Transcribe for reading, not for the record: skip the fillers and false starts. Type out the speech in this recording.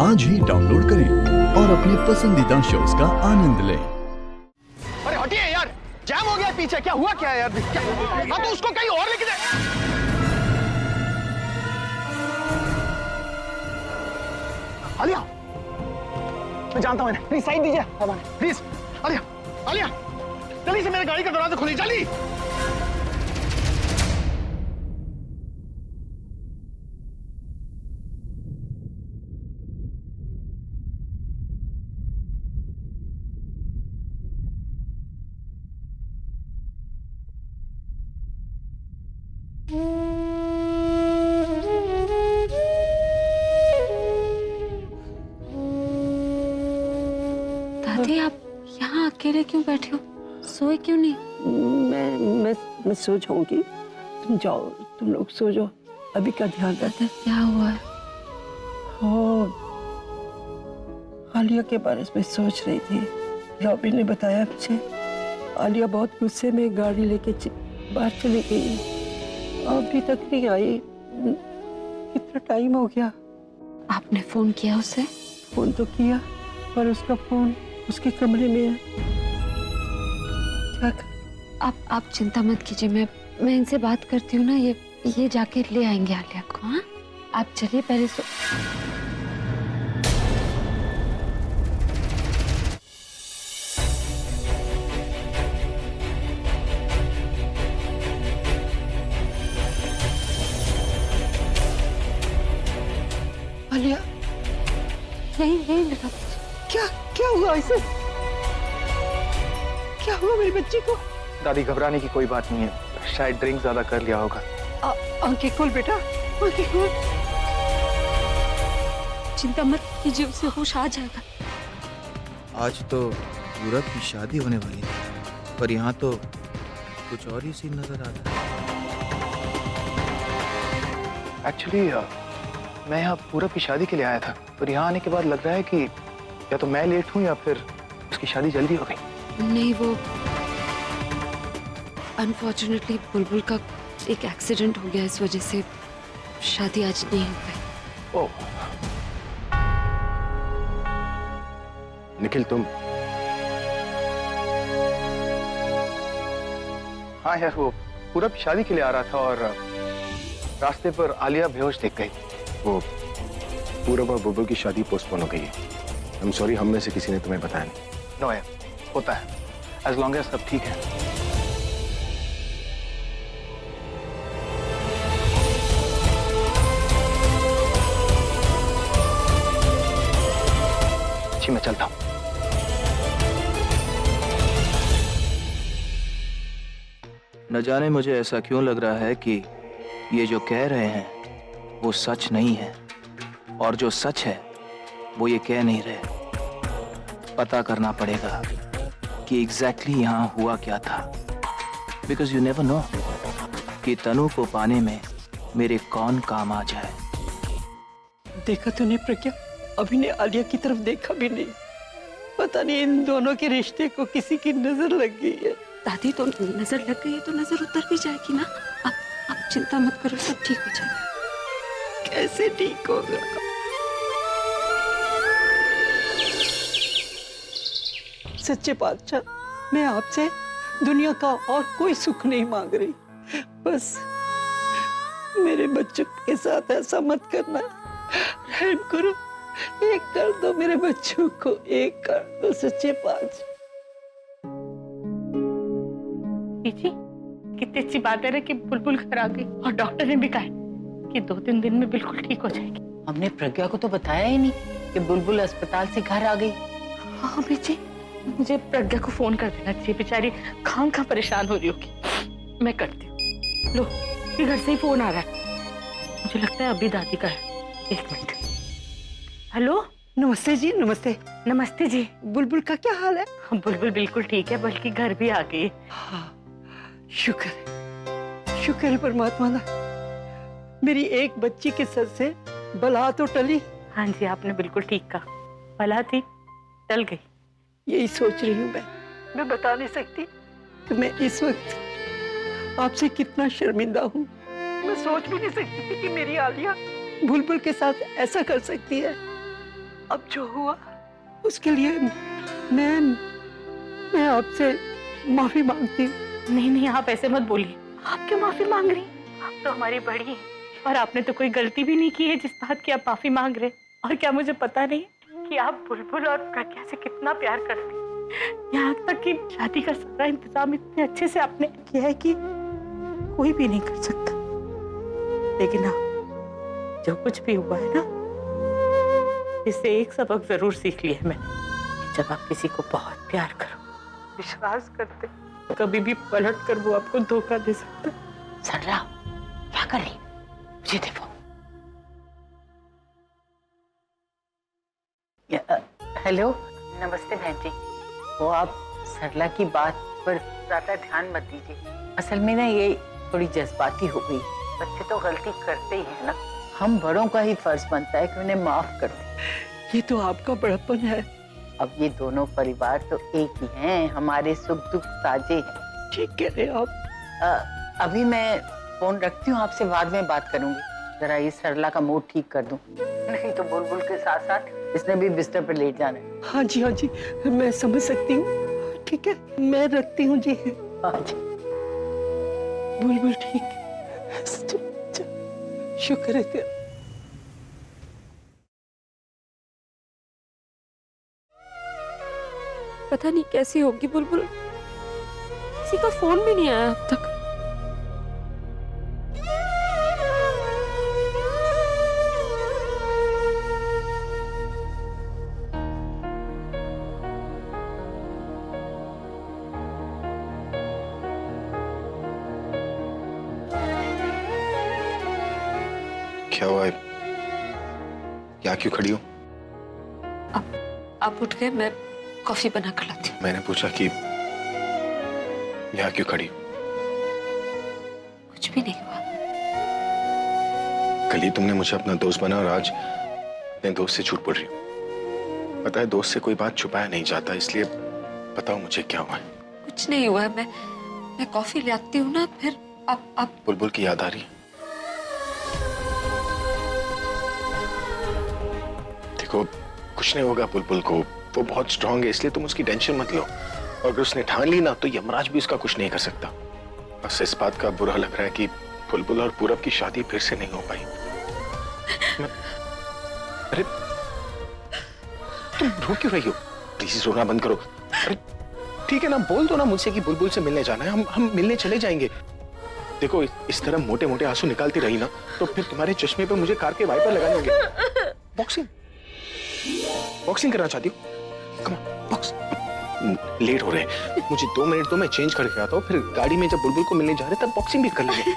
आज ही डाउनलोड करें और अपने पसंदीदा शोज का आनंद लें। अरे हटिए यार, जैम हो गया पीछे। क्या हुआ क्या यार? हाँ तो उसको कहीं और लेके जाए। आलिया, मैं जानता हूँ, प्लीज साइड दीजिए, प्लीज। आलिया, आलिया, जल्दी से मेरे गाड़ी का दरवाजा खोलिए, जल्दी। दादी, आप यहाँ अकेले क्यों बैठे हो? सोए क्यों नहीं? मैं सो जाऊंगी। तुम जाओ, तुम लोग सो जाओ। अभी का ध्यान रखना। क्या हुआ है? हाँ, आलिया के बारे में सोच रही थी। रॉबिन ने बताया मुझे, आलिया बहुत गुस्से में गाड़ी लेके बाहर चली गई, अभी तक नहीं आई। कितना टाइम हो गया? आपने फोन किया उसे? फोन तो किया, पर उसका फोन उसके कमरे में है। क्या आप चिंता मत कीजिए, मैं इनसे बात करती हूँ ना, ये जाके ले आएंगे आलिया को। हाँ, आप चलिए पहले सो। आलिया, यही लगा। क्या क्या हुआ इसे? क्या हुआ मेरी बच्ची को? दादी, घबराने की कोई बात नहीं है, शायद ड्रिंक ज्यादा कर लिया होगा। आंखें खोल बेटा, आंखें खोल। चिंता मत कीजिए, उसे होश आ जाएगा। आज तो पूरब की शादी होने वाली है, पर यहाँ तो कुछ और ही सीन नजर आ रहा है। एक्चुअली मैं यहाँ पूरब की शादी के लिए आया था, पर यहाँ आने के बाद लग रहा है कि या तो मैं लेट हूँ या फिर उसकी शादी जल्दी हो गई। नहीं, वो अनफॉर्चुनेटली बुलबुल का एक एक्सीडेंट हो गया, इस वजह से शादी आज नहीं हो पाई। ओह निखिल, तुम? हाँ यार, वो पूरब की शादी के लिए आ रहा था और रास्ते पर आलिया बेहोश दिख गई। वो पूरब और बुलबुल की शादी पोस्टपोन हो गई है। I'm sorry, हम में से किसी ने तुम्हें बताया नहीं। नो यार, होता है, एज लॉन्ग एज सब ठीक है। जी, मैं चलता हूं। न जाने मुझे ऐसा क्यों लग रहा है कि ये जो कह रहे हैं वो सच नहीं है, और जो सच है वो ये कह नहीं रहे। पता करना पड़ेगा कि एग्जैक्टली यहाँ हुआ क्या था, बिकॉज यू नेवर नो कि तनु को पाने में मेरे कौन काम आ जाए। देखा तूने प्रज्ञा, अभी ने आलिया की तरफ देखा भी नहीं। पता नहीं इन दोनों के रिश्ते को किसी की नजर लग गई है। दादी, तो नजर लग गई है तो नजर उतर भी जाएगी ना। आप चिंता मत करो, सब ठीक हो जाएगा। कैसे ठीक होगा? सच्चे बादशाह, मैं आपसे दुनिया का और कोई सुख नहीं मांग रही, बस मेरे बच्चों के साथ ऐसा मत करना। रहम करो, एक कर दो मेरे बच्चों को, एक कर दो सच्चे बादशाह। जी, कितनी अच्छी बात है ना कि बुलबुल घर आ गई, और डॉक्टर ने भी कहा कि 2-3 दिन में बिल्कुल ठीक हो जाएगी। हमने प्रज्ञा को तो बताया ही नहीं कि बुलबुल अस्पताल से घर आ गई। हाँ जी, मुझे प्रज्ञा को फोन कर देना चाहिए, बेचारी खां परेशान हो रही होगी। मैं करती हूँ। लो, ये घर से ही फोन आ रहा है, मुझे लगता है अभी दादी का है। 1 मिनट। हेलो, नमस्ते जी, नमस्ते। नमस्ते जी। बुलबुल का क्या हाल है? बुलबुल बिल्कुल ठीक है, बल्कि घर भी आ गई। हाँ, शुक्र है परमात्मा का। मेरी एक बच्ची के सर से बला तो टली। हाँ जी, आपने बिल्कुल ठीक कहा, बला थी, टल गई। यही सोच रही हूँ मैं बता नहीं सकती कि मैं इस वक्त आपसे कितना शर्मिंदा हूँ। मैं सोच भी नहीं सकती थी कि मेरी आलिया बुलबुल के साथ ऐसा कर सकती है। अब जो हुआ उसके लिए मैं आपसे माफी मांगती हूँ। नहीं नहीं, आप ऐसे मत बोलिए। आप क्यों माफी मांग रही हैं? आप तो हमारी बड़ी हैं और आपने तो कोई गलती भी नहीं की है जिस बात की आप माफी मांग रहे हैं। और क्या मुझे पता नहीं कि आप बुलबुल और प्रज्ञा से कितना प्यार करती हैं? यहाँ तक कि शादी का सारा इंतजाम इतने अच्छे से आपने किया है कि कोई भी नहीं कर सकता। लेकिन हाँ, जो कुछ भी हुआ है ना, इससे एक सबक जरूर सीख लिया है मैंने। जब आप किसी को बहुत प्यार करो, विश्वास करते, कभी भी पलट कर वो आपको धोखा दे सकता है। सरला, क्या कर रही? मुझे देखो। हेलो, नमस्ते बहन जी। वो आप सरला की बात पर ज्यादा ध्यान मत दीजिए। असल में ना ये थोड़ी जज्बाती हो गई। बच्चे तो गलती करते ही है ना, हम बड़ों का ही फर्ज बनता है कि उन्हें माफ कर दें। ये तो आपका बड़प्पन है। अब ये दोनों परिवार तो एक ही हैं, हमारे सुख दुख साझे हैं। ठीक कह रहे आप। अभी मैं फोन रखती हूँ, आपसे बाद में बात करूंगी। जरा ये सरला का मूड ठीक कर दूं, नहीं तो बुलबुल के साथ साथ इसने भी बिस्तर पर लेट जाना है। हाँ जी, मैं समझ सकती हूँ। ठीक है, मैं रखती हूँ जी। हाँ जी। बुलबुल ठीक, शुक्र है तेरा। पता नहीं कैसी होगी बुलबुल, किसी का फोन भी नहीं आया अब तक। क्या हुआ है? यहाँ क्यों खड़ी हो? आप उठ गए, मैं कॉफी बना कर लाती हूँ। मैंने पूछा कि यहाँ क्यों खड़ी हो? कुछ भी नहीं हुआ। कल ही तुमने मुझे अपना दोस्त बना और आज अपने दोस्त से झूठ बोल रही हो। पता है दोस्त से कोई बात छुपाया नहीं जाता, इसलिए बताओ मुझे क्या हुआ है? कुछ नहीं हुआ है। मैं कॉफी ले आती हूँ ना, फिर आप बुलबुल की याद आ रही है? देखो कुछ नहीं होगा बुलबुल को, वो बहुत स्ट्रांग है, इसलिए तुम उसकी टेंशन मत लो। और अगर उसने ठान ली ना तो यमराज भी उसका कुछ नहीं कर सकता। बस इस बात का बुरा लग रहा है कि बुलबुल और पूरब की शादी फिर से नहीं हो पाई। अरे तुम रो क्यों रही हो? प्लीज रोना बंद करो। अरे ठीक है ना, बोल दो ना मुझसे कि बुलबुल से मिलने जाना है, हम मिलने चले जाएंगे। देखो इस तरह मोटे मोटे आंसू निकालती रही ना तो फिर तुम्हारे चश्मे पे मुझे कार के वाइपर लगाने होंगे। बॉक्सिंग करना चाहती हो? Come on, box. लेट हो रहे हैं, मुझे 2 मिनट दो, मैं चेंज करके आता हूँ, फिर गाड़ी में जब बुलबुल को मिलने जा रहे तब बॉक्सिंग भी कर लेंगे।